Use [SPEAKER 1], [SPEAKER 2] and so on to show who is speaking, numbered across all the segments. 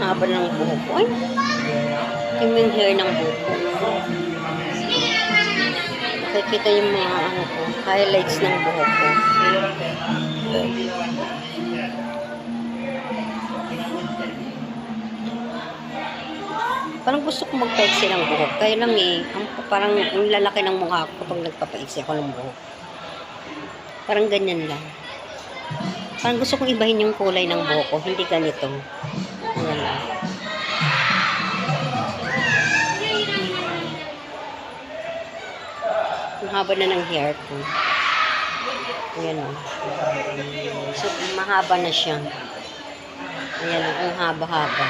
[SPEAKER 1] haba ng buhok ko. Ay, ito yung hair ng buhok ko. Nakikita yung mga ano ko, highlights ng buhok ko. Parang gusto ko magpaiksi ng buhok. Kaya lang parang ang lalaki ng mukha ko kapag nagpapaiksi ako ng buhok. Parang ganyan lang. Parang gusto kong ibahin yung kulay ng buhok ko. Hindi ganito. Ayan lang. Ang haba na ng hair ko. Ayan o. So, mahaba na siya. Ayan o. Ang haba-haba.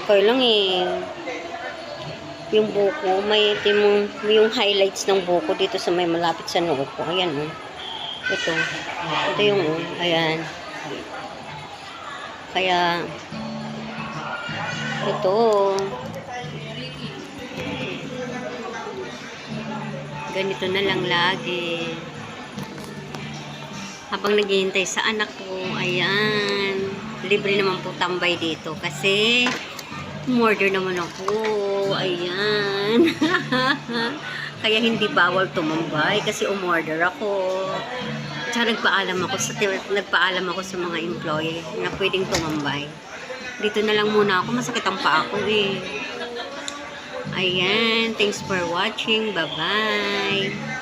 [SPEAKER 1] Kaya lang yung buko, yung highlights ng buko dito sa may malapit sa noo ko. Ayan o. Ito yung ayan. Kaya ito ganito na lang lagi habang naghihintay sa anak ko. Ayan, libre naman po tambay dito kasi umorder naman ako. Ayan. Kaya hindi bawal tumambay kasi umorder ako. Tsaka nagpaalam ako sa mga employee na pwedeng tumambay. Dito na lang muna ako. Masakit ang paa ko eh. Ayan. Thanks for watching. Bye-bye.